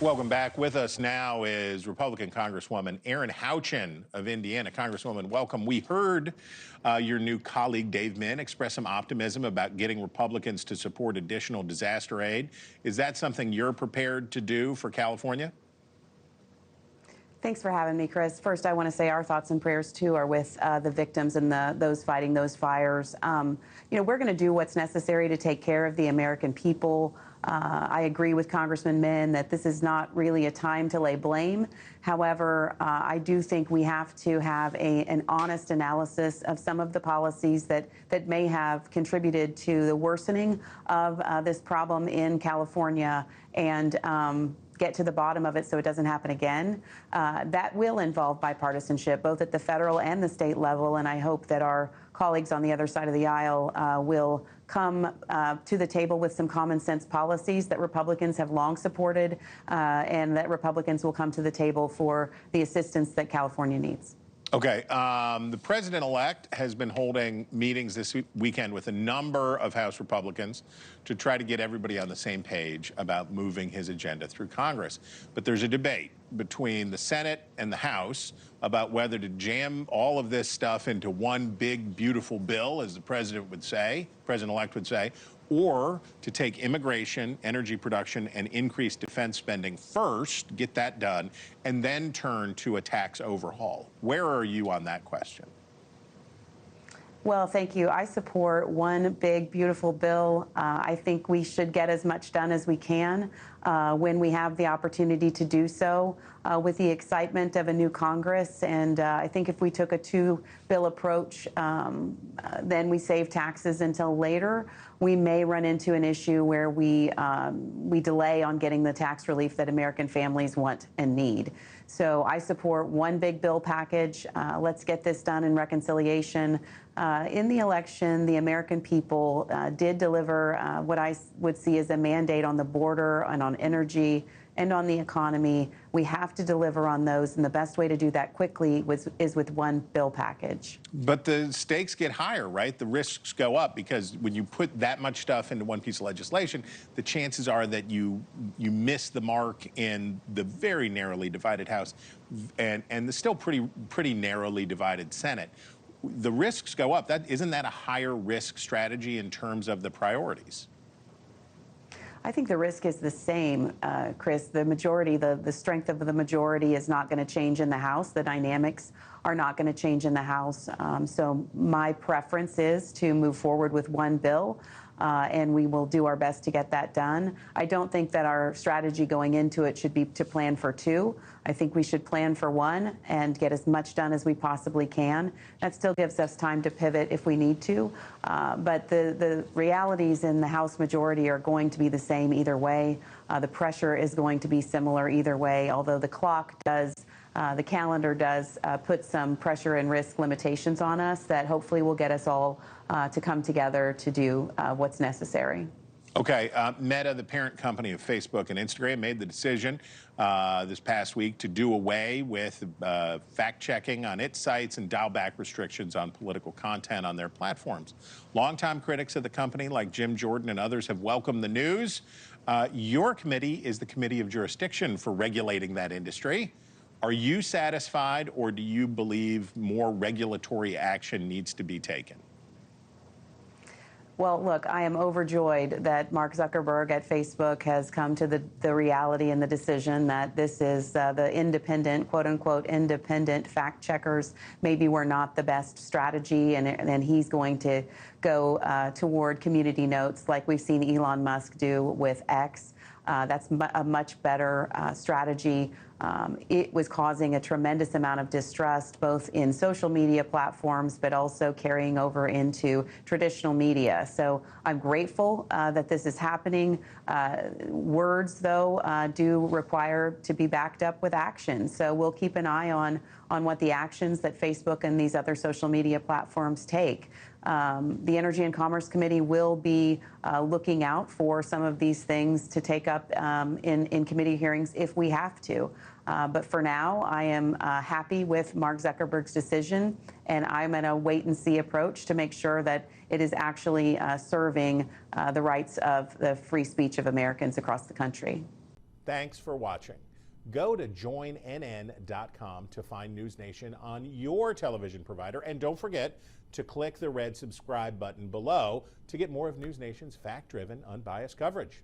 Welcome back. With us now is Republican Congresswoman Erin Houchin of Indiana. Congresswoman, welcome. We heard your new colleague Dave Min express some optimism about getting Republicans to support additional disaster aid. Is that something you're prepared to do for California? Thanks for having me, Chris. First, I want to say our thoughts and prayers, too, are with the victims and those fighting those fires. We're going to do what's necessary to take care of the American people. I agree with Congressman Min that this is not really a time to lay blame. However, I do think we have to have an honest analysis of some of the policies that may have contributed to the worsening of this problem in California and get to the bottom of it so it doesn't happen again. That will involve bipartisanship, both at the federal and the state level, and I hope that our colleagues on the other side of the aisle will come to the table with some common sense policies that Republicans have long supported, and that Republicans will come to the table for the assistance that California needs. Okay, the president-elect has been holding meetings this weekend with a number of House Republicans to try to get everybody on the same page about moving his agenda through Congress. But there's a debate between the Senate and the House about whether to jam all of this stuff into one big, beautiful bill, as the president-elect would say, or to take immigration, energy production, and increased defense spending first, get that done, and then turn to a tax overhaul. Where are you on that question? Well, thank you. I support one big, beautiful bill. I think we should get as much done as we can when we have the opportunity to do so with the excitement of a new Congress. And I think if we took a two-bill approach, then we save taxes until later, we may run into an issue where we delay on getting the tax relief that American families want and need. So I support one big bill package. Let's get this done in reconciliation. In the election, the American people did deliver what I would see as a mandate on the border and on energy and on the economy. We have to deliver on those, and the best way to do that quickly is with one bill package. But the stakes get higher, right? The risks go up because when you put that much stuff into one piece of legislation, the chances are that you miss the mark in the very narrowly divided House and the still pretty narrowly divided Senate. The risks go up. Isn't that a higher risk strategy in terms of the priorities? I think the risk is the same, Chris. The majority, the strength of the majority is not going to change in the House. The dynamics are not going to change in the House. So my preference is to move forward with one bill, and we will do our best to get that done. I don't think that our strategy going into it should be to plan for two. I think we should plan for one and get as much done as we possibly can. That still gives us time to pivot if we need to. But the realities in the House majority are going to be the same either way. The pressure is going to be similar either way, although the clock does, the calendar does put some pressure and risk limitations on us that hopefully will get us all to come together to do what's necessary. Okay, Meta, the parent company of Facebook and Instagram, made the decision this past week to do away with fact-checking on its sites and dial back restrictions on political content on their platforms. Longtime critics of the company, like Jim Jordan and others, have welcomed the news. Your committee is the Committee of Jurisdiction for regulating that industry. Are you satisfied, or do you believe more regulatory action needs to be taken? Well, look, I am overjoyed that Mark Zuckerberg at Facebook has come to the reality and the decision that this is the independent, quote unquote, independent fact checkers maybe were not the best strategy, and he's going to go toward community notes like we've seen Elon Musk do with X. That's a much better strategy. It was causing a tremendous amount of distrust, both in social media platforms, but also carrying over into traditional media. So I'm grateful that this is happening. Words, though, do require to be backed up with action. So we'll keep an eye on what the actions that Facebook and these other social media platforms take. The Energy and Commerce Committee will be looking out for some of these things to take up in committee hearings if we have to. But for now, I am happy with Mark Zuckerberg's decision, and I'm in a wait-and-see approach to make sure that it is actually serving the rights of the free speech of Americans across the country. Thanks for watching. Go to joinnn.com to find NewsNation on your television provider. And don't forget to click the red subscribe button below to get more of NewsNation's fact-driven, unbiased coverage.